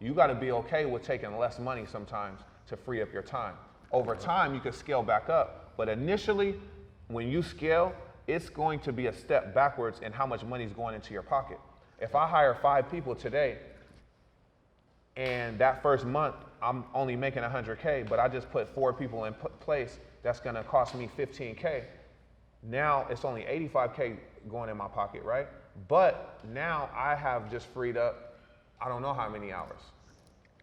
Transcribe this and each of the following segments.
You got to be okay with taking less money sometimes to free up your time. Over time, you can scale back up, but initially, when you scale, it's going to be a step backwards in how much money is going into your pocket. If I hire 5 people today, and that first month, I'm only making 100K, but I just put 4 people in place, that's gonna cost me 15K. Now it's only 85K going in my pocket, right? But now I have just freed up, I don't know how many hours,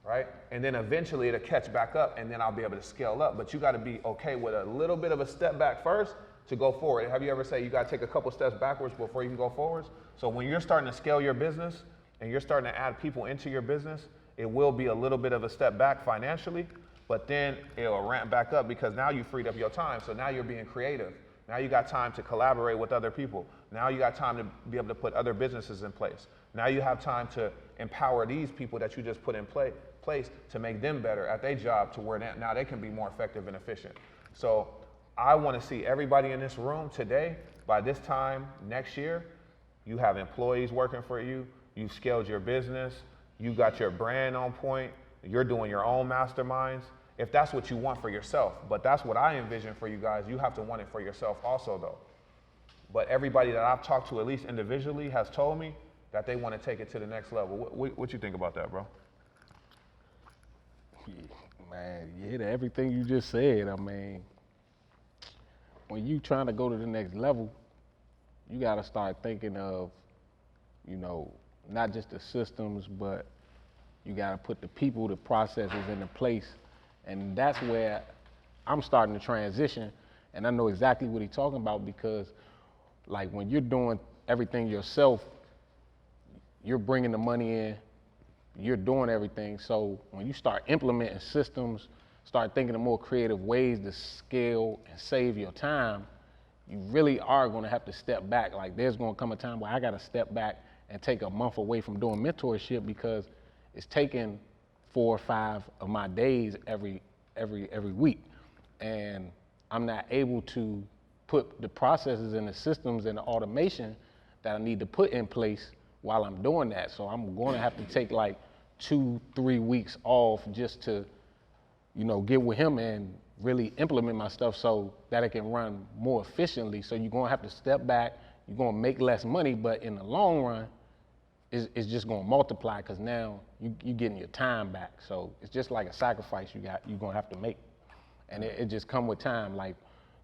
right? And then eventually it'll catch back up and then I'll be able to scale up. But you gotta be okay with a little bit of a step back first to go forward. Have you ever said you gotta take a couple steps backwards before you can go forwards? So when you're starting to scale your business and you're starting to add people into your business, it will be a little bit of a step back financially, but then it'll ramp back up because now you freed up your time. So now you're being creative. Now you got time to collaborate with other people. Now you got time to be able to put other businesses in place. Now you have time to empower these people that you just put in place to make them better at their job to where now they can be more effective and efficient. So I want to see everybody in this room today, by this time next year, you have employees working for you, you've scaled your business, you got your brand on point, you're doing your own masterminds, if that's what you want for yourself. But that's what I envision for you guys. You have to want it for yourself also though. But everybody that I've talked to, at least individually, has told me that they want to take it to the next level. What you think about that, bro? Yeah, man, you hit everything you just said. I mean, when you trying to go to the next level, you got to start thinking of, you know, not just the systems, but you got to put the people, the processes into place. And that's where I'm starting to transition. And I know exactly what he's talking about because, like, when you're doing everything yourself, you're bringing the money in, you're doing everything. So when you start implementing systems, start thinking of more creative ways to scale and save your time, you really are going to have to step back. Like, there's going to come a time where I got to step back and take a month away from doing mentorship because it's taking 4 or 5 of my days every week. And I'm not able to put the processes and the systems and the automation that I need to put in place while I'm doing that. So I'm going to have to take like 2-3 weeks off just to, you know, get with him and really implement my stuff so that it can run more efficiently. So you're going to have to step back, you're going to make less money, but in the long run, it's just going to multiply because now you're getting your time back. So it's just like a sacrifice you're going to have to make. And it just come with time. Like,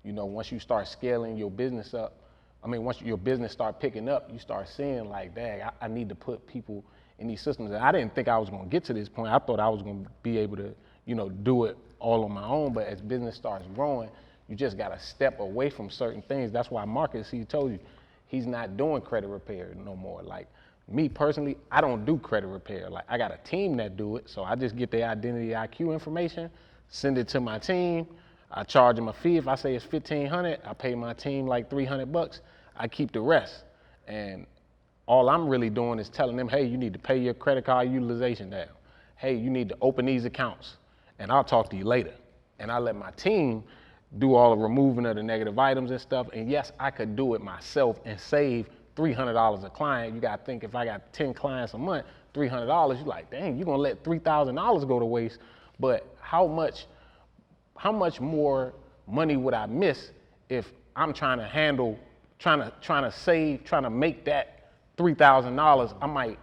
you know, once you start scaling your business up, once your business start picking up, you start seeing like, dang, I need to put people in these systems. And I didn't think I was going to get to this point. I thought I was going to be able to, you know, do it all on my own. But as business starts growing, you just got to step away from certain things. That's why Marcus, he told you, he's not doing credit repair no more. Like, me personally, I don't do credit repair. Like, I got a team that do it. So I just get their identity IQ information, send it to my team. I charge them a fee. If I say it's $1,500, I pay my team like $300. I keep the rest. And all I'm really doing is telling them, hey, you need to pay your credit card utilization down. Hey, you need to open these accounts and I'll talk to you later. And I let my team do all the removing of the negative items and stuff. And yes, I could do it myself and save $300 a client. You gotta think if I got 10 clients a month, $300, you're like, dang, you're gonna let $3,000 go to waste. But how much more money would I miss if I'm trying to save, trying to make that $3,000? I might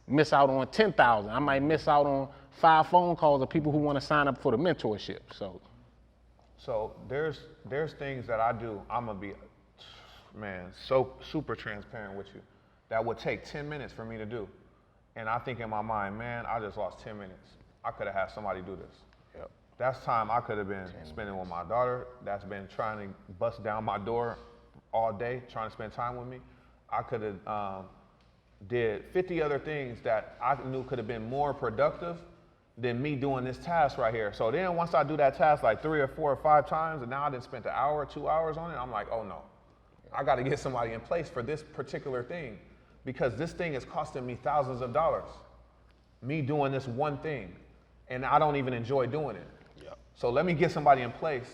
miss out on 10,000. I might miss out on 5 phone calls of people who want to sign up for the mentorship. So there's things that I do. I'm gonna be, man, so super transparent with you. That would take 10 minutes for me to do, and I think in my mind, man, I just lost 10 minutes. I could have had somebody do this. Yep. That's time I could have been spending with my daughter. That's been trying to bust down my door all day, trying to spend time with me. I could have did 50 other things that I knew could have been more productive than me doing this task right here. So then once I do that task like 3 or 4 or 5 times, and now I done spent an hour or 2 hours on it, I'm like, oh no, I got to get somebody in place for this particular thing because this thing is costing me thousands of dollars. Me doing this one thing, and I don't even enjoy doing it. Yep. So let me get somebody in place,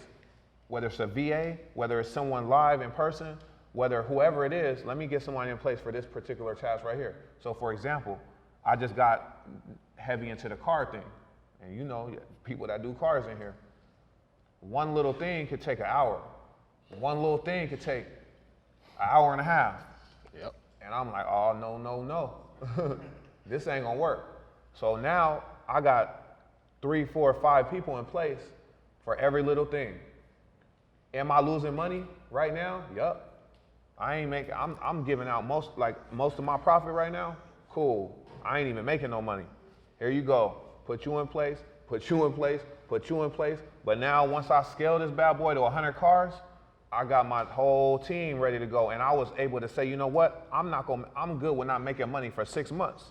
whether it's a VA, whether it's someone live in person, whether whoever it is, let me get somebody in place for this particular task right here. So for example, I just got heavy into the car thing. And you know, people that do cars in here, one little thing could take an hour. One little thing could take an hour and a half. Yep. And I'm like, oh, no, no, no. This ain't gonna work. So now I got 3, 4, 5 people in place for every little thing. Am I losing money right now? Yup. I ain't making, I'm giving out most of my profit right now. Cool. I ain't even making no money. Here you go. Put you in place, put you in place, put you in place. But now once I scale this bad boy to 100 cars, I got my whole team ready to go. And I was able to say, you know what? I'm good with not making money for 6 months.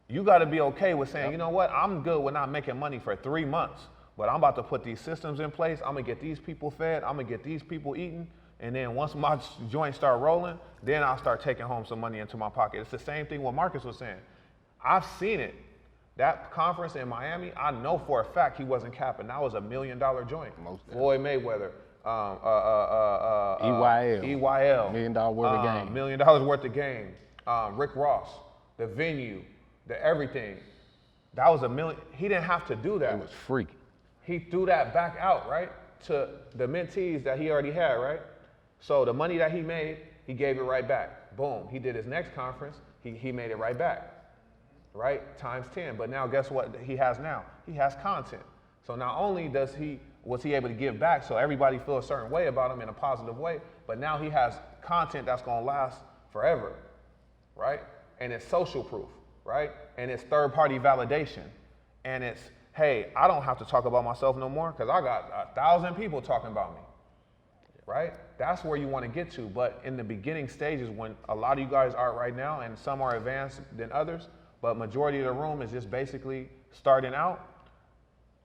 You got to be okay with saying, you know what? I'm good with not making money for 3 months, but I'm about to put these systems in place. I'm going to get these people fed. I'm going to get these people eating. And then once my joints start rolling, then I'll start taking home some money into my pocket. It's the same thing what Marcus was saying. I've seen it. That conference in Miami, I know for a fact he wasn't capping. That was $1 million joint. Floyd Mayweather, EYL. EYL. $1 million worth of game. $1 million worth of game. Rick Ross, the venue, the everything. That was $1 million. He didn't have to do that. It was free. He threw that back out, right, to the mentees that he already had, right? So the money that he made, he gave it right back. Boom. He did his next conference. He made it right back. Right? Times 10. But now guess what he has now? He has content. So not only was he able to give back so everybody feel a certain way about him in a positive way, but now he has content that's going to last forever. Right? And it's social proof. Right? And it's third-party validation. And it's, hey, I don't have to talk about myself no more because I got 1,000 people talking about me. Right? That's where you want to get to. But in the beginning stages, when a lot of you guys are right now, and some are advanced than others, but majority of the room is just basically starting out,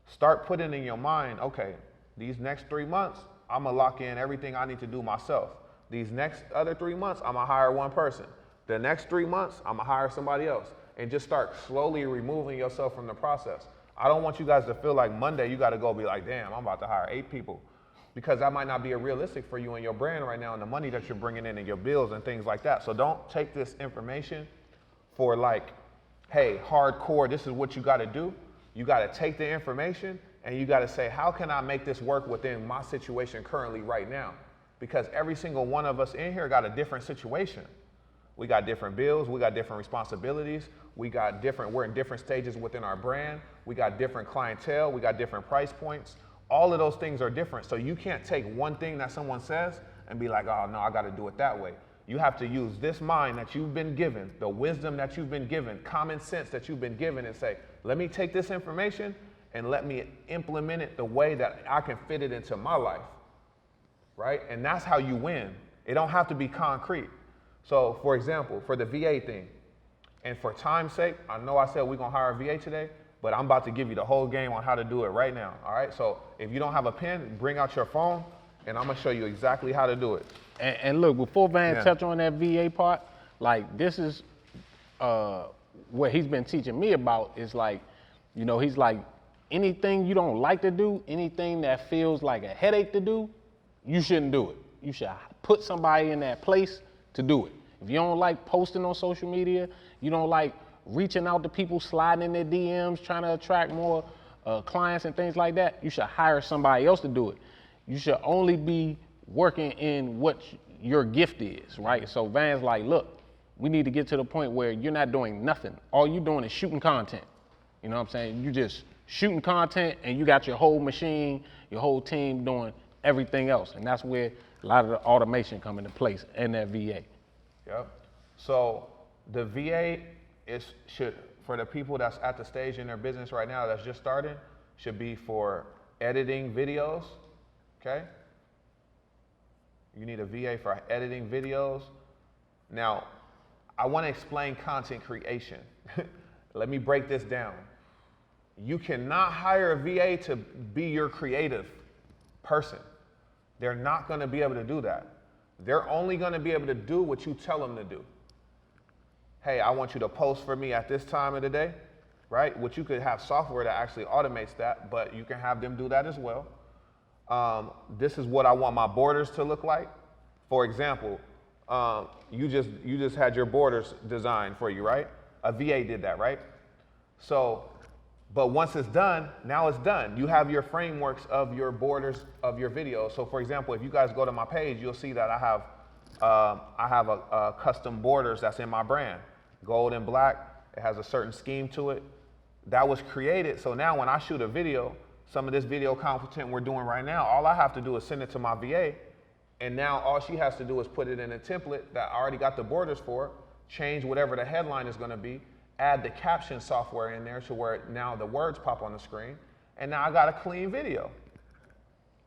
start putting in your mind, okay, these next 3 months, I'm going to lock in everything I need to do myself. These next other 3 months, I'm going to hire one person. The next 3 months, I'm going to hire somebody else. And just start slowly removing yourself from the process. I don't want you guys to feel like Monday you got to go be like, damn, I'm about to hire 8 people. Because that might not be realistic for you and your brand right now and the money that you're bringing in and your bills and things like that. So don't take this information for like, hey, hardcore, this is what you got to do. You got to take the information and you got to say, how can I make this work within my situation currently right now? Because every single one of us in here got a different situation. We got different bills, we got different responsibilities, we're in different stages within our brand, we got different clientele, we got different price points. All of those things are different. So you can't take one thing that someone says and be like, oh no, I got to do it that way. You have to use this mind that you've been given, the wisdom that you've been given, common sense that you've been given and say, let me take this information and let me implement it the way that I can fit it into my life, right? And that's how you win. It don't have to be concrete. So for example, for the VA thing, and for time's sake, I know I said we're gonna hire a VA today, but I'm about to give you the whole game on how to do it right now, all right? So if you don't have a pen, bring out your phone and I'm gonna show you exactly how to do it. And look, before Van touch on that VA part, like this is what he's been teaching me about is like, you know, he's like, anything you don't like to do, anything that feels like a headache to do, you shouldn't do it. You should put somebody in that place to do it. If you don't like posting on social media, you don't like reaching out to people, sliding in their DMs, trying to attract more clients and things like that, you should hire somebody else to do it. You should only be working in what your gift is, right? So Van's like, look, we need to get to the point where you're not doing nothing. All you're doing is shooting content. You know what I'm saying? You just shooting content and you got your whole machine, your whole team doing everything else. And that's where a lot of the automation come into place in that VA. Yep. So the VA should, for the people that's at the stage in their business right now that's just starting, should be for editing videos, okay? You need a VA for editing videos. Now, I want to explain content creation. Let me break this down. You cannot hire a VA to be your creative person. They're not going to be able to do that. They're only going to be able to do what you tell them to do. Hey, I want you to post for me at this time of the day, right? Which you could have software that actually automates that, but you can have them do that as well. This is what I want my borders to look like. For example, you just had your borders designed for you, right? A VA did that, right? So, but once it's done, now it's done. You have your frameworks of your borders of your video. So for example, if you guys go to my page, you'll see that I have a custom borders that's in my brand. Gold and black, it has a certain scheme to it. That was created, so now when I shoot a video, some of this video content we're doing right now, all I have to do is send it to my VA, and now all she has to do is put it in a template that I already got the borders for, change whatever the headline is gonna be, add the caption software in there to where now the words pop on the screen, and now I got a clean video.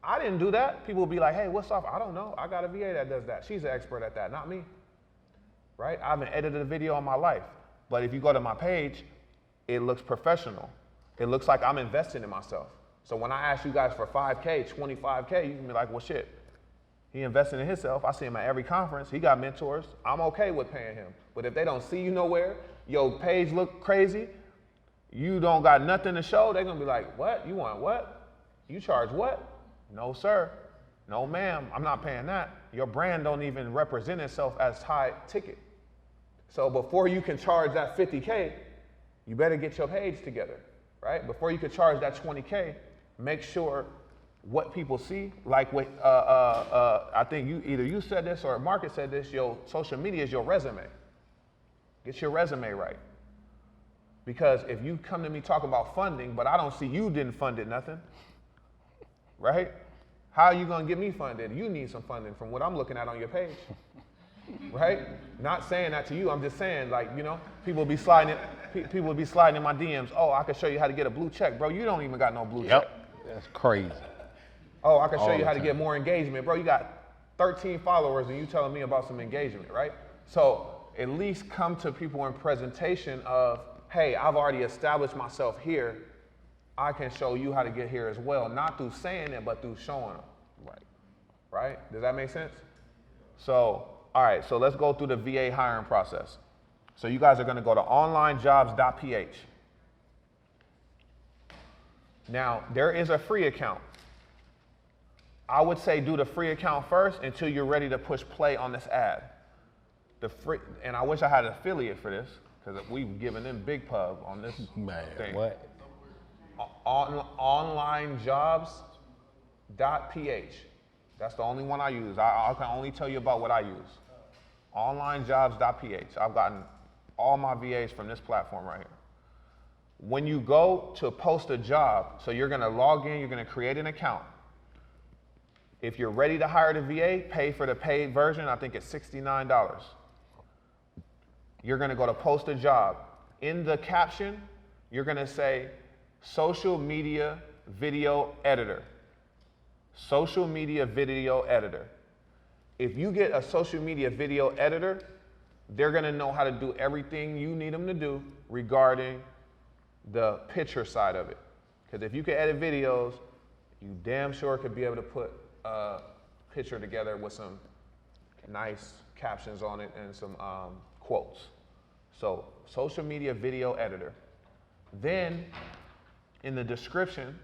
I didn't do that. People will be like, hey, what's up? I don't know. I got a VA that does that. She's an expert at that, not me, right? I haven't edited a video in my life. But if you go to my page, it looks professional. It looks like I'm investing in myself. So when I ask you guys for 5K, 25K, you can be like, well, shit, he invested in himself. I see him at every conference. He got mentors. I'm okay with paying him. But if they don't see you nowhere, your page look crazy, you don't got nothing to show, they're gonna be like, what? You want what? You charge what? No, sir. No, ma'am. I'm not paying that. Your brand don't even represent itself as high ticket. So before you can charge that 50K, you better get your page together, right? Before you can charge that 20K, make sure what people see, like what I think either you said this or Marcus said this, your social media is your resume. Get your resume right. Because if you come to me talking about funding, but I don't see you didn't fund it nothing, right? How are you gonna get me funded? You need some funding from what I'm looking at on your page, right? Not saying that to you, I'm just saying, like, you know, people be sliding in my DMs, oh, I can show you how to get a blue check. Bro, you don't even got no blue check. That's crazy. Oh, I can show you how to get more engagement. Bro, you got 13 followers and you telling me about some engagement, right? So at least come to people in presentation of, hey, I've already established myself here. I can show you how to get here as well. Not through saying it, but through showing them. Right? Does that make sense? So, all right, so let's go through the VA hiring process. So you guys are gonna go to onlinejobs.ph. Now, there is a free account. I would say do the free account first until you're ready to push play on this ad. And I wish I had an affiliate for this, because we've given them big pub on this thing. What? Onlinejobs.ph. That's the only one I use. I can only tell you about what I use. Onlinejobs.ph. I've gotten all my VAs from this platform right here. When you go to post a job, so you're gonna log in, you're gonna create an account. If you're ready to hire the VA, pay for the paid version. I think it's $69. You're gonna go to post a job. In the caption, you're gonna say social media video editor. Social media video editor. If you get a social media video editor, they're gonna know how to do everything you need them to do regarding the picture side of it. Because if you can edit videos, you damn sure could be able to put a picture together with some nice captions on it and some quotes. So social media video editor. Then in the description,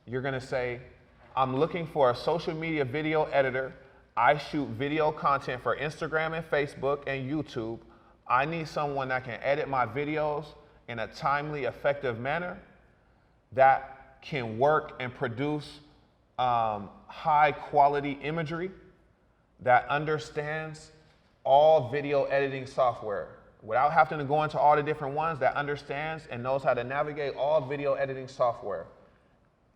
you're gonna say, I'm looking for a social media video editor. I shoot video content for Instagram and Facebook and YouTube. I need someone that can edit my videos in a timely, effective manner that can work and produce high quality imagery, that understands all video editing software without having to go into all the different ones, that understands and knows how to navigate all video editing software.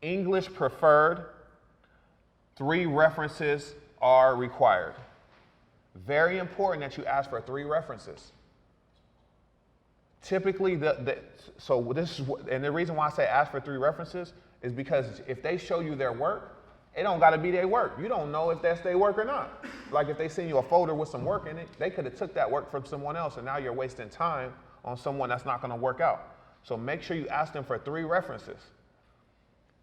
English preferred, 3 references are required. Very important that you ask for 3 references. Typically, and the reason why I say ask for 3 references is because if they show you their work, it don't gotta be their work. You don't know if that's their work or not. Like if they send you a folder with some work in it, they could have took that work from someone else and now you're wasting time on someone that's not gonna work out. So make sure you ask them for 3 references.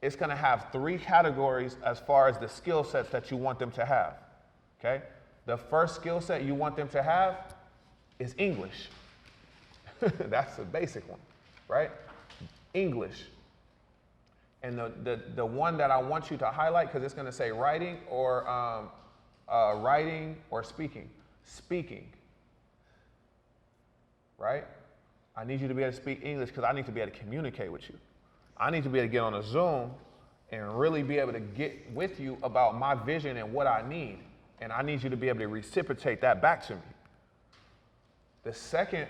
It's gonna have 3 categories as far as the skill sets that you want them to have, okay? The first skill set you want them to have is English. That's the basic one, right? English. And the one that I want you to highlight, because it's gonna say writing or speaking. Speaking, right? I need you to be able to speak English because I need to be able to communicate with you. I need to be able to get on a Zoom and really be able to get with you about my vision and what I need. And I need you to be able to reciprocate that back to me. The second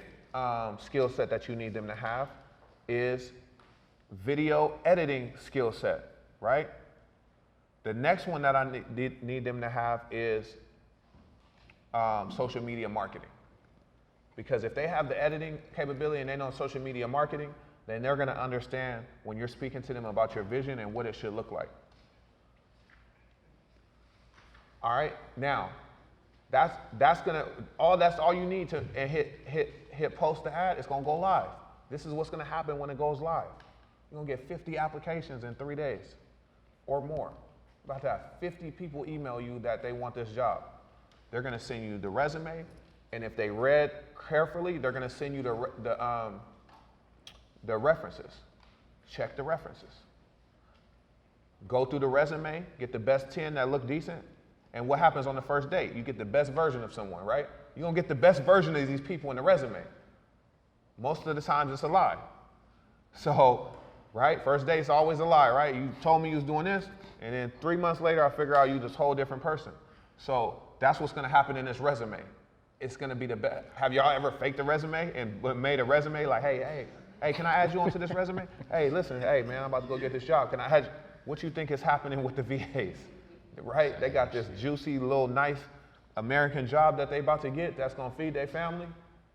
skill set that you need them to have is video editing skill set, right? The next one that I need them to have is social media marketing. Because if they have the editing capability and they know social media marketing, then they're gonna understand when you're speaking to them about your vision and what it should look like. All right, now, that's all you need to hit post the ad. It's gonna go live. This is what's gonna happen when it goes live. You're gonna get 50 applications in 3 days or more. About to have 50 people email you that they want this job. They're gonna send you the resume, and if they read carefully, they're gonna send you the references. Check the references. Go through the resume, get the best 10 that look decent, and what happens on the first date? You get the best version of someone, right? You're gonna get the best version of these people in the resume. Most of the times it's a lie. So, right, first date's always a lie, right? You told me you was doing this, and then 3 months later I figure out you this whole different person. So that's what's gonna happen in this resume. It's gonna be the best. Have y'all ever faked a resume and made a resume like, hey, can I add you onto this resume? Hey, listen, hey man, I'm about to go get this job. Can I add you? What you think is happening with the VAs, right? They got this juicy little nice American job that they about to get that's gonna feed their family.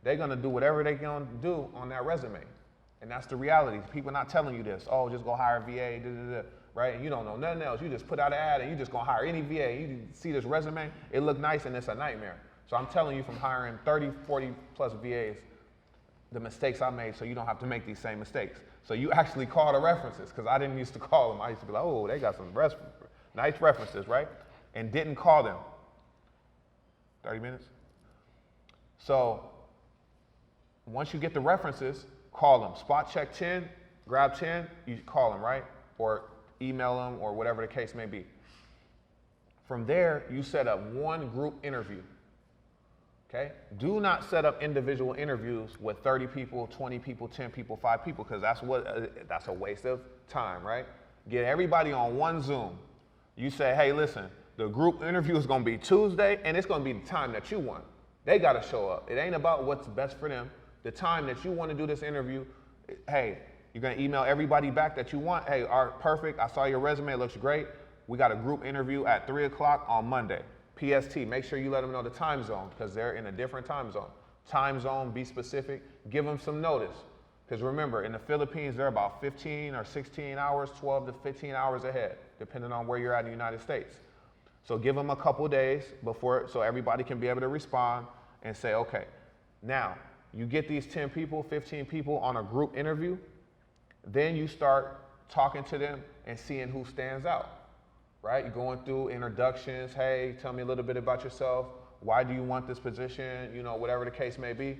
They're gonna do whatever they gonna do on that resume. And that's the reality. People not telling you this. Oh, just go hire a VA, right? And you don't know nothing else. You just put out an ad and you just gonna hire any VA. You see this resume, it look nice and it's a nightmare. So I'm telling you from hiring 30, 40 plus VAs, the mistakes I made so you don't have to make these same mistakes. So you actually call the references, because I didn't used to call them. I used to be like, oh, they got some nice references, right? And didn't call them. 30 minutes? So once you get the references, call them. Spot check 10, grab 10, you call them, right? Or email them or whatever the case may be. From there, you set up one group interview. Okay? Do not set up individual interviews with 30 people, 20 people, 10 people, 5 people, because that's a waste of time, right? Get everybody on one Zoom. You say, hey, listen, the group interview is gonna be Tuesday, and it's gonna be the time that you want. They gotta show up. It ain't about what's best for them. The time that you wanna do this interview, hey, you're gonna email everybody back that you want. Hey, perfect, I saw your resume, it looks great. We got a group interview at 3 o'clock on Monday. PST, make sure you let them know the time zone because they're in a different time zone. Time zone, be specific, give them some notice. Because remember, in the Philippines, they're about 15 or 16 hours, 12 to 15 hours ahead, depending on where you're at in the United States. So give them a couple days before, so everybody can be able to respond and say, okay, now you get these 10 people, 15 people on a group interview, then you start talking to them and seeing who stands out. Right? You're going through introductions. Hey, tell me a little bit about yourself. Why do you want this position? You know, whatever the case may be.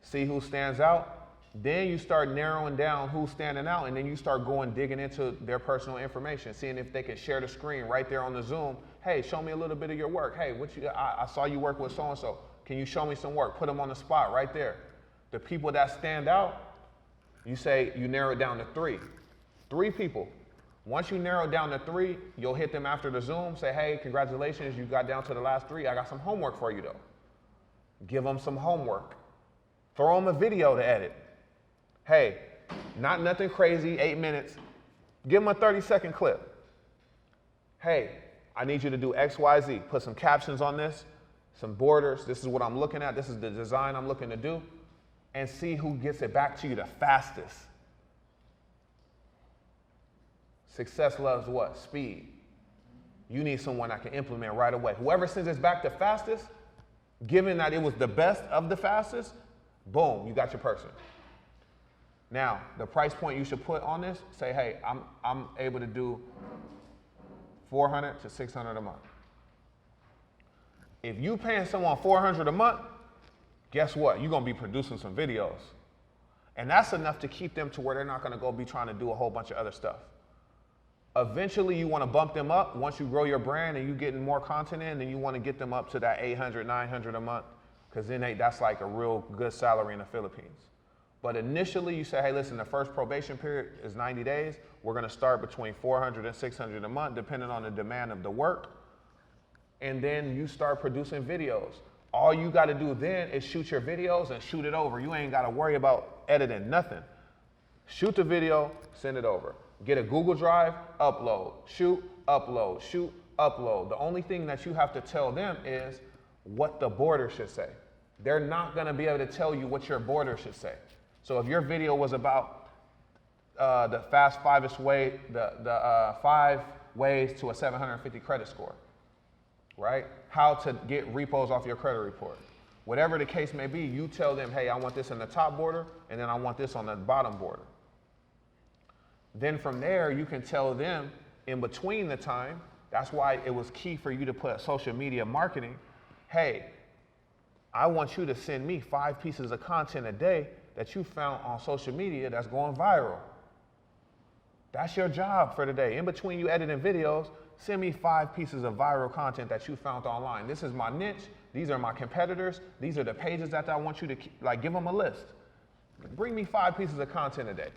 See who stands out. Then you start narrowing down who's standing out, and then you start digging into their personal information, seeing if they can share the screen right there on the Zoom. Hey, show me a little bit of your work. Hey, I saw you work with so-and-so. Can you show me some work? Put them on the spot right there. The people that stand out, you narrow it down to 3. 3 people. Once you narrow it down to 3, you'll hit them after the Zoom, say, hey, congratulations, you got down to the last 3. I got some homework for you though. Give them some homework. Throw them a video to edit. Hey, not nothing crazy, 8 minutes. Give them a 30-second clip. Hey, I need you to do X, Y, Z. Put some captions on this, some borders. This is what I'm looking at. This is the design I'm looking to do. And see who gets it back to you the fastest. Success loves what? Speed. You need someone that can implement right away. Whoever sends this back the fastest, given that it was the best of the fastest, boom, you got your person. Now, the price point you should put on this, say, hey, I'm able to do $400 to $600 a month. If you paying someone $400 a month, guess what? You're gonna be producing some videos. And that's enough to keep them to where they're not gonna go be trying to do a whole bunch of other stuff. Eventually, you want to bump them up. Once you grow your brand and you're getting more content in, then you want to get them up to that $800, $900 a month, because then that's like a real good salary in the Philippines. But initially you say, hey, listen, the first probation period is 90 days. We're gonna start between 400 and 600 a month, depending on the demand of the work. And then you start producing videos. All you gotta do then is shoot your videos and shoot it over. You ain't gotta worry about editing nothing. Shoot the video, send it over. Get a Google Drive, upload, shoot, upload, shoot, upload. The only thing that you have to tell them is what the border should say. They're not gonna be able to tell you what your border should say. So if your video was about the fast fivest way, the 5 ways to a 750 credit score, right? How to get repos off your credit report. Whatever the case may be, you tell them, hey, I want this in the top border, and then I want this on the bottom border. Then from there, you can tell them in between the time, that's why it was key for you to put social media marketing, hey, I want you to send me 5 pieces of content a day that you found on social media that's going viral. That's your job for the day. In between you editing videos, send me 5 pieces of viral content that you found online. This is my niche. These are my competitors. These are the pages that I want you to give them a list. Bring me 5 pieces of content a day.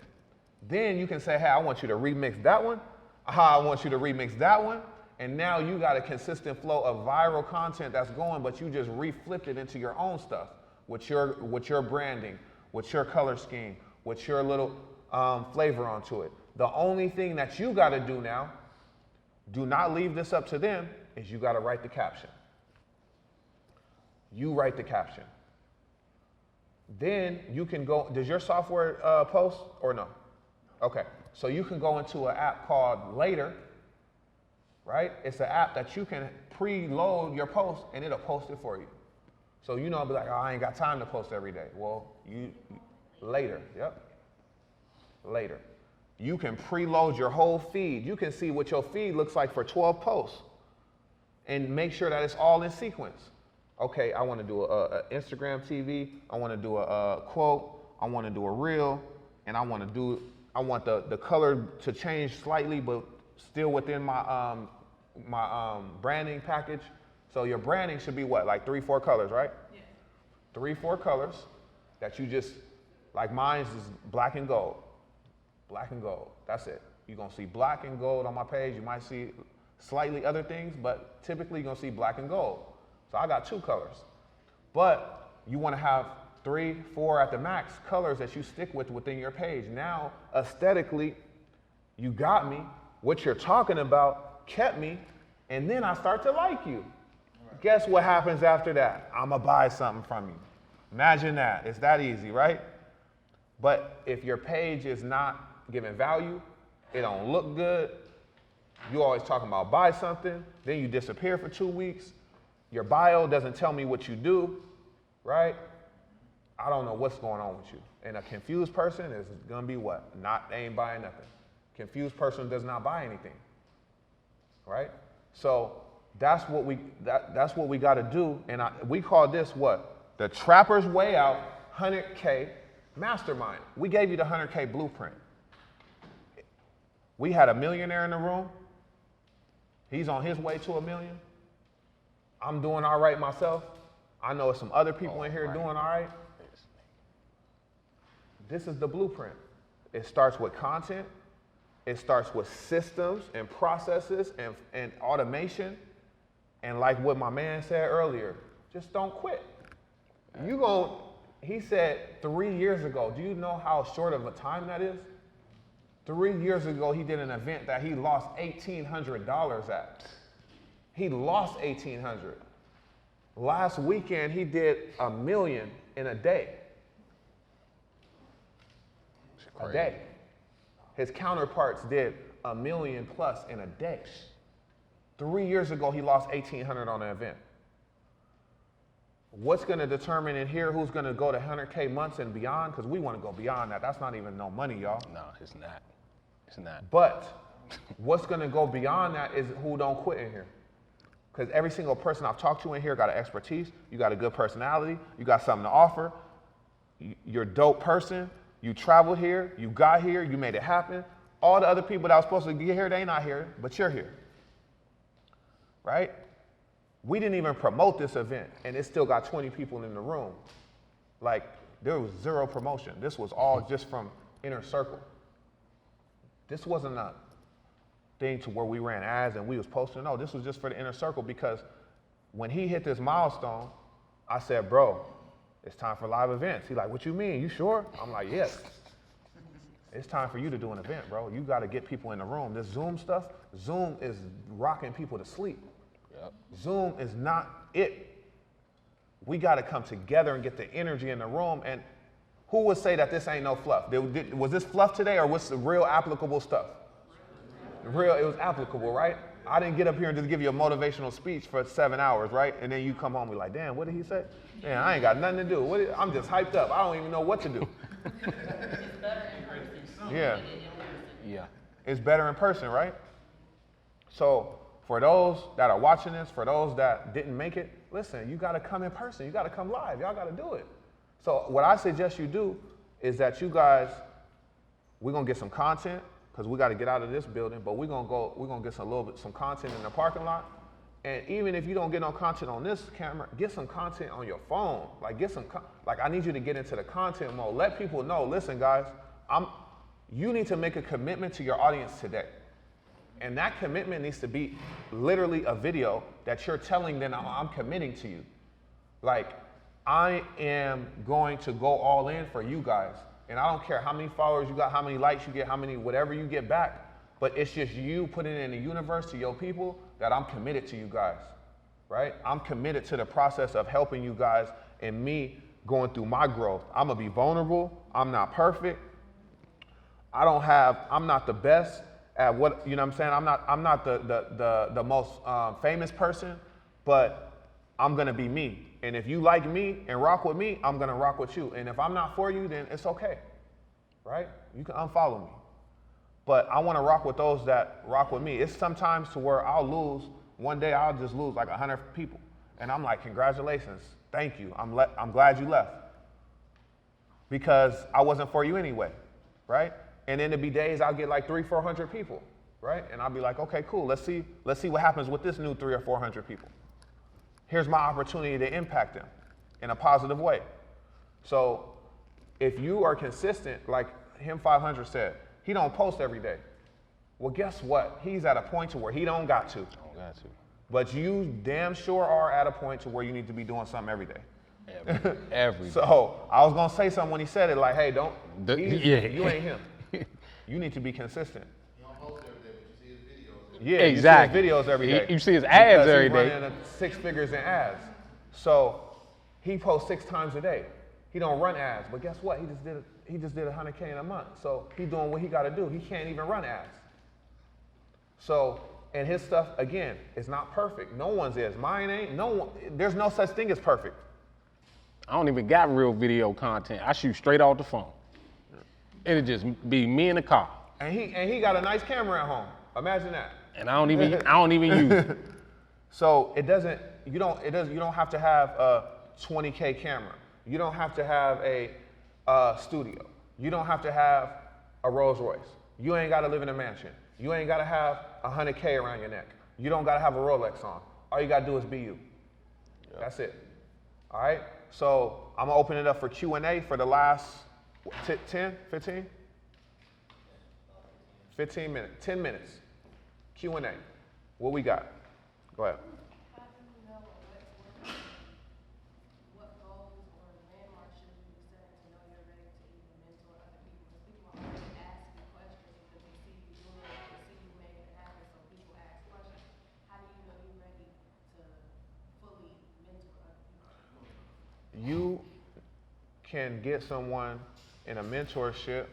Then you can say, hey, I want you to remix that one. I want you to remix that one. And now you got a consistent flow of viral content that's going, but you just reflipped it into your own stuff with your branding, with your color scheme, with your little flavor onto it. The only thing that you got to do now, do not leave this up to them, is you got to write the caption. You write the caption. Then you can go, does your software post or no? Okay, so you can go into an app called Later, right? It's an app that you can preload your post and it'll post it for you. So you know, I'll be like, oh, I ain't got time to post every day. Well, Later, yep, Later. You can preload your whole feed. You can see what your feed looks like for 12 posts and make sure that it's all in sequence. Okay, I want to do a Instagram TV. I want to do a quote. I want to do a reel, and I want the color to change slightly, but still within my branding package. So your branding should be what, like 3-4 colors, right? Yeah. 3-4 colors that you just, like mine is black and gold. Black and gold, that's it. You're gonna see black and gold on my page. You might see slightly other things, but typically you're gonna see black and gold. So I got 2 colors. But you wanna have 3, 4 at the max colors that you stick with within your page. Now, aesthetically, you got me. What you're talking about kept me, and then I start to like you. Right. Guess what happens after that? I'ma buy something from you. Imagine that, it's that easy, right? But if your page is not giving value, it don't look good, you always talking about buy something, then you disappear for 2 weeks, your bio doesn't tell me what you do, right? I don't know what's going on with you. And a confused person is gonna be what? They ain't buying nothing. Confused person does not buy anything, right? So that's what we gotta do, and we call this what? The Trapper's Way Out 100K Mastermind. We gave you the 100K blueprint. We had a millionaire in the room. He's on his way to $1 million. I'm doing all right myself. I know some other people in here doing all right. This is the blueprint. It starts with content. It starts with systems and processes and automation. And like what my man said earlier, just don't quit. He said 3 years ago, do you know how short of a time that is? 3 years ago, he did an event that he lost $1,800 at. He lost $1,800. Last weekend, he did $1 million in a day. A day. His counterparts did $1 million plus in a day. 3 years ago, he lost $1,800 on an event. What's going to determine in here who's going to go to 100K months and beyond? Because we want to go beyond that. That's not even no money, y'all. No, it's not. It's not. But what's going to go beyond that is who don't quit in here. Because every single person I've talked to in here got an expertise. You got a good personality. You got something to offer. You're a dope person. You traveled here. You got here. You made it happen. All the other people that were supposed to get here, they not here, but you're here. Right? We didn't even promote this event, and it still got 20 people in the room. Like, there was zero promotion. This was all just from inner circle. This wasn't a thing to where we ran ads and we was posting. No, this was just for the inner circle, because when he hit this milestone, I said, bro, it's time for live events. He like, what you mean? You sure? I'm like, yes. It's time for you to do an event, bro. You got to get people in the room. This Zoom stuff, Zoom is rocking people to sleep. Yep. Zoom is not it. We got to come together and get the energy in the room. And who would say that this ain't no fluff? Was this fluff today, or what's the real applicable stuff? It was applicable, right? I didn't get up here and just give you a motivational speech for 7 hours, right? And then you come home and be like, damn, what did he say? Man, I ain't got nothing to do. I'm just hyped up. I don't even know what to do. Yeah. Yeah. It's better in person, right? So for those that are watching this, for those that didn't make it, listen, you got to come in person. You got to come live. Y'all got to do it. So what I suggest you do is that you guys, we're going to get some content, because we got to get out of this building, but we're going to get some content in the parking lot. And even if you don't get no content on this camera, get some content on your phone. Like I need you to get into the content mode. Let people know, listen guys, you need to make a commitment to your audience today. And that commitment needs to be literally a video that you're telling them, I'm committing to you. Like, I am going to go all in for you guys. And I don't care how many followers you got, how many likes you get, whatever you get back. But it's just you putting it in the universe to your people that I'm committed to you guys, right? I'm committed to the process of helping you guys and me going through my growth. I'm gonna be vulnerable. I'm not perfect. I'm not the best at what, you know what I'm saying? I'm not the most famous person, but I'm gonna be me. And if you like me and rock with me, I'm gonna rock with you. And if I'm not for you, then it's okay, right? You can unfollow me. But I wanna rock with those that rock with me. It's sometimes to where one day I'll just lose like 100 people. And I'm like, congratulations, thank you, I'm glad you left. Because I wasn't for you anyway, right? And then there'd be days I'll get like 300-400 people, right? And I'll be like, okay, cool, let's see what happens with this new 300 or 400 people. Here's my opportunity to impact them in a positive way. So if you are consistent, like him 500 said, he don't post every day. Well, guess what? He's at a point to where he don't got to. But you damn sure are at a point to where you need to be doing something every day. Every day. So I was gonna say something when he said it, like, hey, you ain't him. You need to be consistent. He don't post every day, but you see his videos. Yeah, exactly. You see his videos every day. You see his ads every day. day. Running 6 figures in ads. So he posts 6 times a day. He don't run ads, but guess what? He just did 100K in a month. So he's doing what he got to do. He can't even run ads. So, and his stuff, again, is not perfect. No one's is. Mine ain't. There's no such thing as perfect. I don't even got real video content. I shoot straight off the phone. It'll just be me in the car. And he got a nice camera at home. Imagine that. And I don't even use it. So you don't have to have a 20K camera. You don't have to have a studio. You don't have to have a Rolls Royce. You ain't got to live in a mansion. You ain't got to have 100K around your neck. You don't got to have a Rolex on. All you got to do is be you. Yep. That's it. All right? So I'm going to open it up for Q&A for the last 10, 15? 15 minutes, 10 minutes. Q&A. What we got? Go ahead. How do you know what goals or landmarks should you be setting to know you're ready to even mentor other people? Because people are always asking questions because they see you doing it, they see you making it happen, so people ask questions. How do you know you're ready to fully mentor other people? You can get someone in a mentorship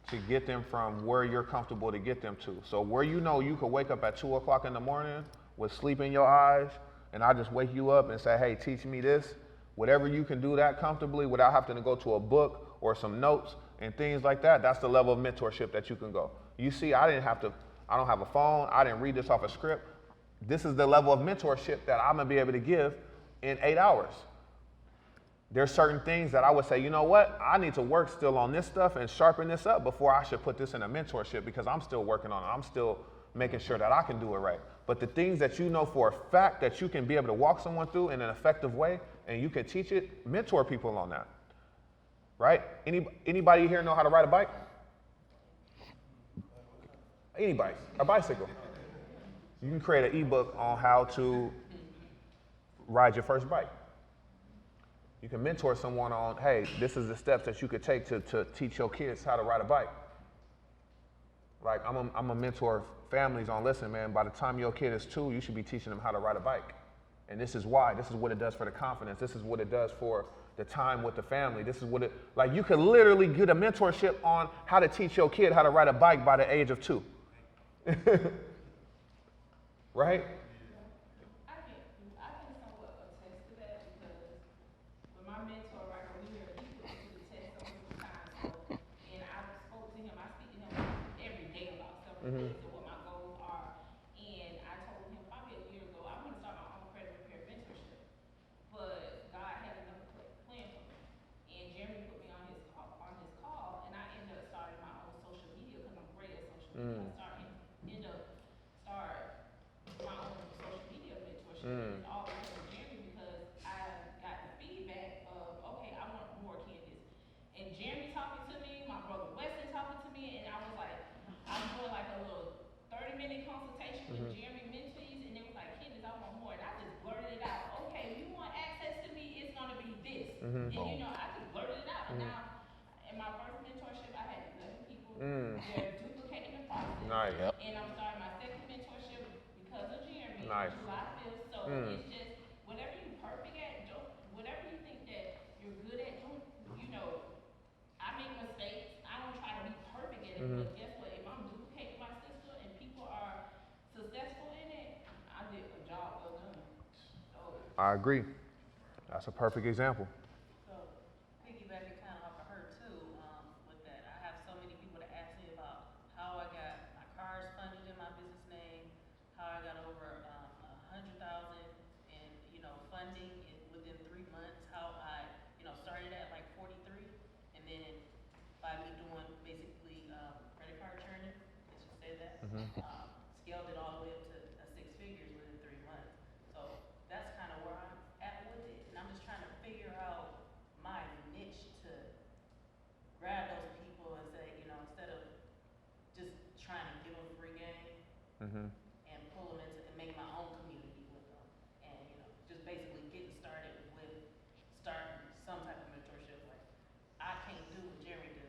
to get them from where you're comfortable to get them to. So where you know you could wake up at 2 o'clock in the morning with sleep in your eyes, and I just wake you up and say, hey, teach me this. Whatever you can do that comfortably without having to go to a book or some notes and things like that, that's the level of mentorship that you can go. You see, I don't have a phone, I didn't read this off a script. This is the level of mentorship that I'm gonna be able to give in 8 hours. There's certain things that I would say, you know what? I need to work still on this stuff and sharpen this up before I should put this in a mentorship, because I'm still working on it. I'm still making sure that I can do it right. But the things that you know for a fact that you can be able to walk someone through in an effective way and you can teach it, mentor people on that. right? Anybody here know how to ride a bike? Anybody, a bicycle. You can create an ebook on how to ride your first bike. You can mentor someone on, hey, this is the steps that you could take to teach your kids how to ride a bike. Like I'm a mentor families on, listen, man, by the time your kid is 2, you should be teaching them how to ride a bike. And this is why, this is what it does for the confidence. This is what it does for the time with the family. This is what it, like you could literally get a mentorship on how to teach your kid how to ride a bike by the age of 2. Right? I can somewhat attest to that because with my mentor right over here, he put me to the test so many times. So, and I spoke to him, I speak to him every day about several things and what my goals are. And I told him probably a year ago, I want to start my own credit repair mentorship. But God had another plan for me. And Jeremy put me on his call, and I ended up starting my own social media because I'm great at social media. Start my own social media mentorship. It's all because of Jeremy because I got the feedback of, okay, I want more Candace. And Jeremy talking to me, my brother Weston talking to me, and I was like, I'm doing like a little 30-minute consultation with Jeremy mentees, and they was like, Candace, I want more. And I just blurted it out. Okay, if you want access to me, it's gonna be this. And you know, I just blurted it out. And now, in my first mentorship, I had 11 people. They're duplicating the process. Nice. Yep. And I'm starting my second mentorship because of Jeremy. Nice. July 5th. So it's just whatever you're perfect at, don't, whatever you think that you're good at, don't, you know, I make mistakes. I don't try to be perfect at it. But guess what? If I'm duplicating my sister and people are successful in it, I did a job well done. So, I agree. That's a perfect example. So, piggybacking kind of off of her too, with that, I have so many people that ask me about how I got my cars funded in my business name, how I got over 100,000 in funding within 3 months, how I started at like 43, and then by me doing basically credit card churning, let's just say that, scaled it all the way up to 6 figures within 3 months. So that's kind of where I'm at with it, and I'm just trying to figure out my niche to grab those people and say, instead of just trying to give them free game and pull them into and make my own community with them, and just basically getting started with starting some type of mentorship. Like I can't do what Jeremy do,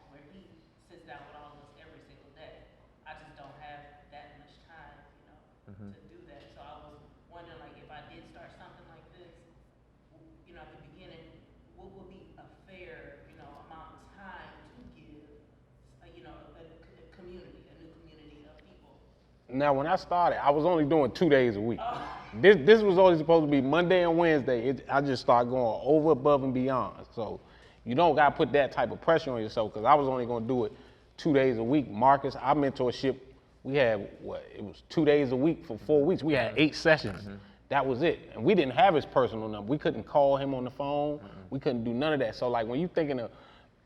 where he sits down with all of us every single day. I just don't have that much time, to do that. So I was wondering, like, if I did start something like this, at the beginning, what would be a fair, amount of time to give, a community, a new community of people. Now, when I started, I was only doing 2 days a week. This was only supposed to be Monday and Wednesday. I just started going over, above, and beyond. So you don't got to put that type of pressure on yourself because I was only going to do it 2 days a week. Marcus, our mentorship, we had, it was 2 days a week for 4 weeks. We had 8 sessions. That was it. And we didn't have his personal number. We couldn't call him on the phone. We couldn't do none of that. So like when you're thinking of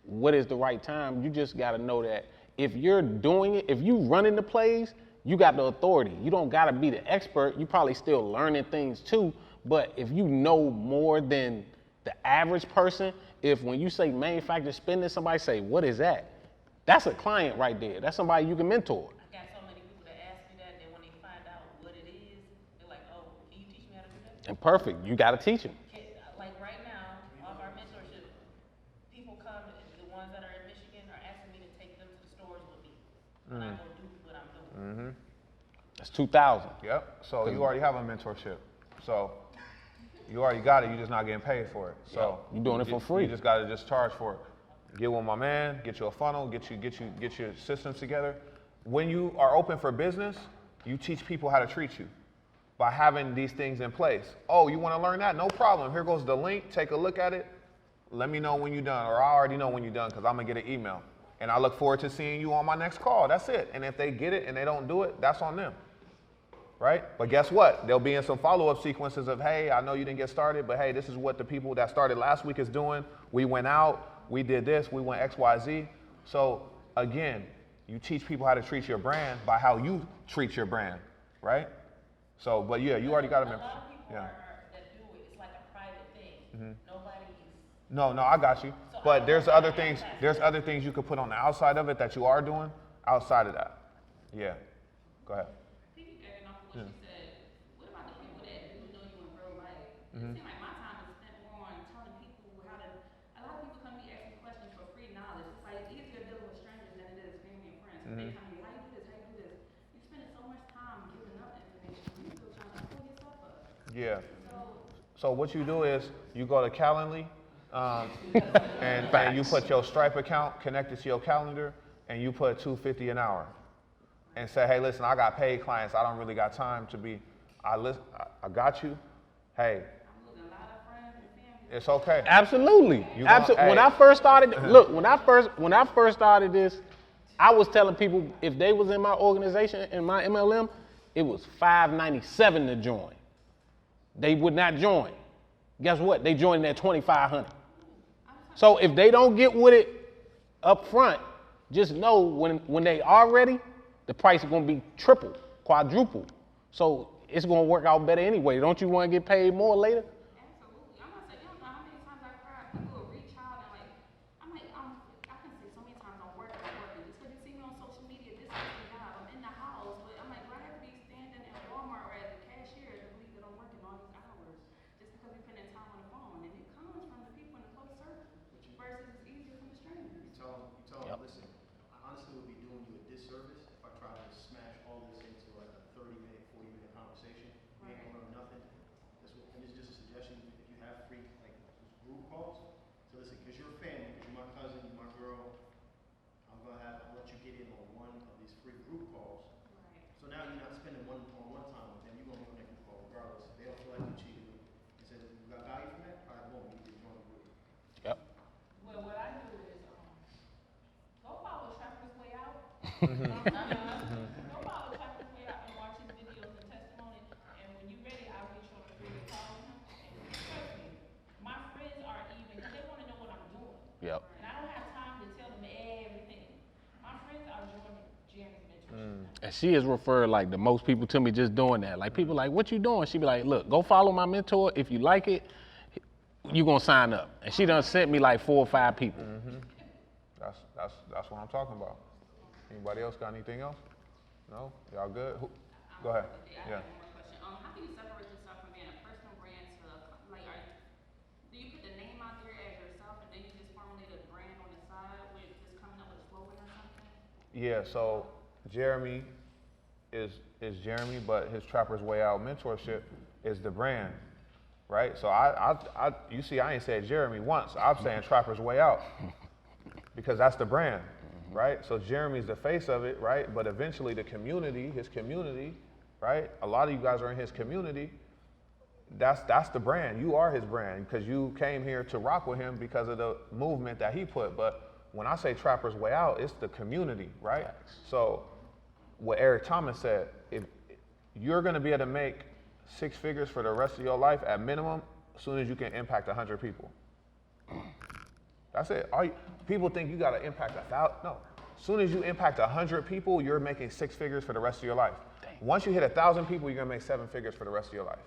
what is the right time, you just got to know that if you're doing it, if you running the plays, you got the authority. You don't got to be the expert. You probably still learning things too. But if you know more than the average person, if when you say manufacturer spending, somebody say, what is that? That's a client right there. That's somebody you can mentor. I got so many people that ask me that, and then when they find out what it is, they're like, oh, can you teach me how to do that? And perfect. You got to teach them. Like right now, off our mentorship, people come, the ones that are in Michigan are asking me to take them to the stores with me when I go do what I'm doing. That's 2,000. Yep. So you already have a mentorship. So you already got it. You're just not getting paid for it. So You're doing it for free. You just got to just charge for it. Get with my man. Get you a funnel. Get your systems together. When you are open for business, you teach people how to treat you by having these things in place. Oh, you want to learn that? No problem. Here goes the link. Take a look at it. Let me know when you're done, or I already know when you're done because I'm gonna get an email. And I look forward to seeing you on my next call. That's it. And if they get it and they don't do it, that's on them. Right? But guess what? They'll be in some follow-up sequences of, hey, I know you didn't get started, but hey, this is what the people that started last week is doing. We went out, we did this, we went X, Y, Z. So again, you teach people how to treat your brand by how you treat your brand, right? So, but yeah, you already got them. A lot of people that do it, it's like a private thing. Nobody's. No, I got you. So But there's other things. There's other things you could put on the outside of it that you are doing outside of that. Yeah. Go ahead. Piggybacking off of what you said, what about the people that do know you in real life? It seems like my time is spent more on telling people how to. A lot of people come to me asking questions for free knowledge. It's like it's easier dealing with strangers than it is family and friends. They come to me, how you do this, how you do this. You spending so much time giving up information, you still trying to pull yourself up. Yeah. So So what you do is you go to Calendly, and you put your Stripe account connected to your calendar, and you put $250 an hour, and say, hey, listen, I got paid clients. I don't really got time to be. I got you. Hey, I'm losing a lot of friends and family. it's okay. Absolutely. You gonna- When hey. I first started, look, when I first started this, I was telling people if they was in my organization, in my MLM, it was $597 to join. They would not join. Guess what? They joined at $2,500. So if they don't get with it up front, just know when they are ready, the price is gonna be triple, quadruple. So it's gonna work out better anyway. Don't you wanna get paid more later? Absolutely. I'm not saying, you don't know how many times I cried. People will reach out and I can say so many times I'm working. Just because you see me on social media, this is the job. I'm in the house, but I'm like, do I have to be standing at Walmart or as a cashier to believe that I'm working all these hours just because we're spending time on the phone? And it comes from the people in the close circle versus it's easier from the strangers. You tell them, listen, I honestly would be doing you a disservice if I try to smash all this into like a 30-minute, 40-minute conversation. You ain't gonna learn nothing. And it's just a suggestion, if you have free, like, group calls, so listen, because you're a family, because you're my cousin, you're my girl, I'll let you get in on one of these free group calls. Right. So now you're not spending one-on-one time with them, you're gonna be on that group call regardless. If they don't feel like you cheated, and said, you got value from that? All right, boom, you can join the group. Yep. Well, what I do is, go follow Trapper's Way Out. Go follow Trapper's Way Out and watch his videos and testimony. And when you're ready, I'll get you on a video call with him. And trust me, my friends are even, because they want to know what I'm doing. Yep. And I don't have time to tell them everything. My friends are joining Jeremy's mentorship. And she has referred like the most people to me just doing that. Like people like, what you doing? She be like, look, go follow my mentor. If you like it, you gonna sign up. And she done sent me like 4 or 5 people. That's what I'm talking about. Anybody else got anything else? No? Y'all good? Go ahead. I Yeah. have one more question. How can you separate yourself from being a personal brand to do you put the name out there as yourself and then you just formulate a brand on the side with just coming up with a slogan or something? Yeah, so Jeremy is Jeremy, but his Trapper's Way Out mentorship is the brand, right? So you see, I ain't said Jeremy once. I'm saying Trapper's Way Out because that's the brand, right? So Jeremy's the face of it, right? But eventually the community, his community, right? A lot of you guys are in his community. That's the brand. You are his brand because you came here to rock with him because of the movement that he put. But when I say Trapper's Way Out, it's the community, right? So what Eric Thomas said, if you're gonna be able to make 6 figures for the rest of your life at minimum, as soon as you can impact 100 people. That's it. People think you gotta impact 1,000. No, as soon as you impact 100 people, you're making 6 figures for the rest of your life. Once you hit 1,000 people, you're gonna make 7 figures for the rest of your life.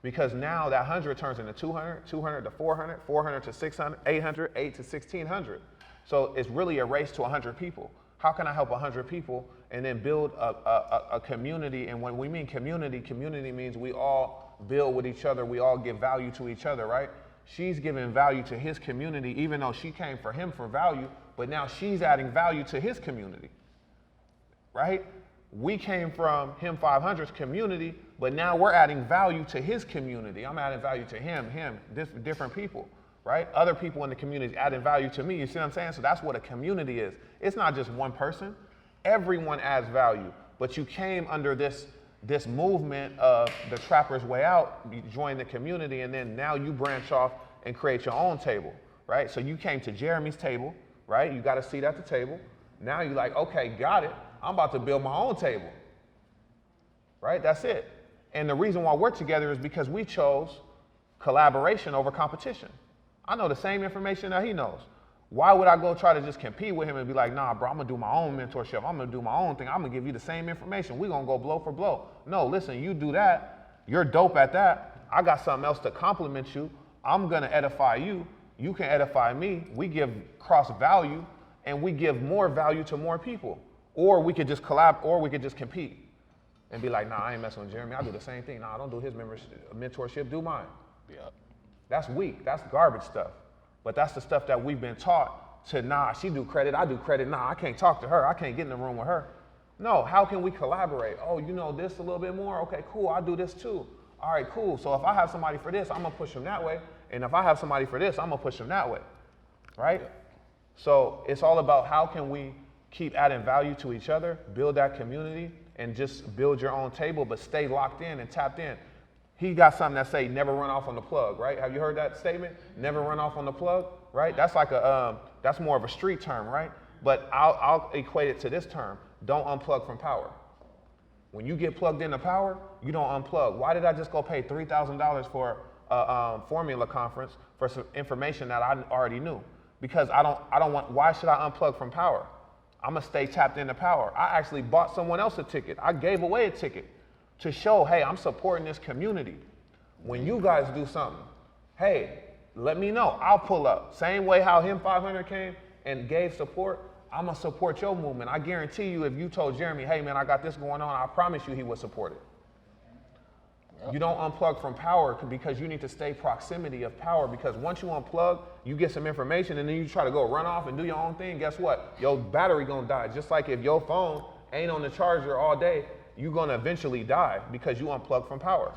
Because now that 100 turns into 200, 200 to 400, 400 to 600, 800, 8 to 1,600. So it's really a race to 100 people. How can I help 100 people and then build a community? And when we mean community, community means we all build with each other. We all give value to each other, right? She's giving value to his community, even though she came for him for value, but now she's adding value to his community, right? We came from him 500's community, but now we're adding value to his community. I'm adding value to him, different people, right? Other people in the community adding value to me. You see what I'm saying? So that's what a community is. It's not just one person. Everyone adds value, but you came under this movement of the Trapper's Way Out. You join the community, and then now you branch off and create your own table, right? So you came to Jeremy's table, right? You got a seat at the table. Now you're like, okay, got it. I'm about to build my own table, right? That's it. And the reason why we're together is because we chose collaboration over competition. I know the same information that he knows. Why would I go try to just compete with him and be like, nah, bro, I'm gonna do my own mentorship. I'm gonna do my own thing. I'm gonna give you the same information. We're gonna go blow for blow. No, listen, you do that. You're dope at that. I got something else to complement you. I'm gonna edify you. You can edify me. We give cross value, and we give more value to more people. Or we could just collab, or we could just compete and be like, nah, I ain't messing with Jeremy. I do the same thing. Nah, I don't do his mentorship, do mine. Yep. That's weak. That's garbage stuff. But that's the stuff that we've been taught to, nah, she do credit, I do credit. Nah, I can't talk to her. I can't get in the room with her. No, how can we collaborate? Oh, you know this a little bit more? Okay, cool, I do this too. All right, cool. So if I have somebody for this, I'm gonna push them that way. And if I have somebody for this, I'm gonna push them that way, right? So it's all about how can we keep adding value to each other, build that community, and just build your own table, but stay locked in and tapped in. He got something that say never run off on the plug, right? Have you heard that statement? Never run off on the plug, right? That's like that's more of a street term, right? But I'll equate it to this term: don't unplug from power. When you get plugged into power, you don't unplug. Why did I just go pay $3,000 for a formula conference for some information that I already knew? Because I don't want. Why should I unplug from power? I'm gonna stay tapped into power. I actually bought someone else a ticket. I gave away a ticket to show, hey, I'm supporting this community. When you guys do something, hey, let me know. I'll pull up. Same way how him 500 came and gave support, I'm gonna support your movement. I guarantee you, if you told Jeremy, hey man, I got this going on, I promise you he would support it. Yep. You don't unplug from power because you need to stay proximity of power, because once you unplug, you get some information and then you try to go run off and do your own thing, guess what? Your battery gonna die. Just like if your phone ain't on the charger all day, you're gonna eventually die because you unplug from power.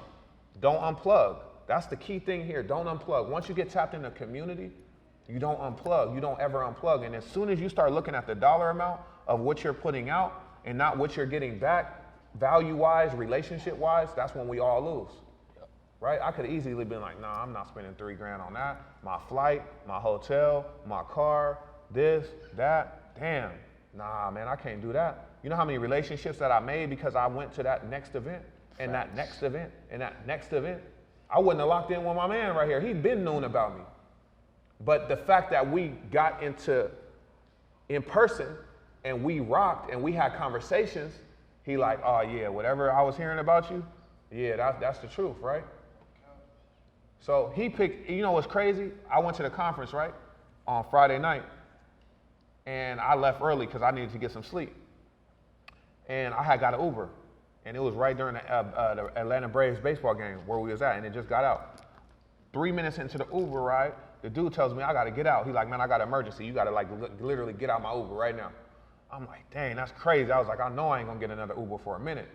Don't unplug. That's the key thing here. Don't unplug. Once you get tapped in the community, you don't unplug. You don't ever unplug. And as soon as you start looking at the dollar amount of what you're putting out and not what you're getting back, value-wise, relationship-wise, that's when we all lose. Right? I could have easily been like, nah, I'm not spending $3,000 on that. My flight, my hotel, my car, this, that. Damn. Nah, man, I can't do that. You know how many relationships that I made because I went to that next event and that next event and that next event? I wouldn't have locked in with my man right here. He'd been known about me. But the fact that we got into in person and we rocked and we had conversations, he like, oh yeah, whatever I was hearing about you, yeah, that's the truth, right? So he picked, you know what's crazy? I went to the conference, right, on Friday night, and I left early because I needed to get some sleep. And I had got an Uber, and it was right during the Atlanta Braves baseball game where we was at, and it just got out. 3 minutes into the Uber ride, the dude tells me I gotta get out. He's like, man, I got an emergency. You gotta like literally get out my Uber right now. I'm like, dang, that's crazy. I was like, I know I ain't gonna get another Uber for a minute.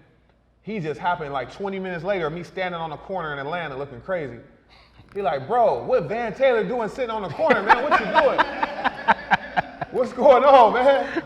He just happened like 20 minutes later, me standing on the corner in Atlanta looking crazy. He like, bro, what Van Taylor doing sitting on the corner, man? What you doing? What's going on, man?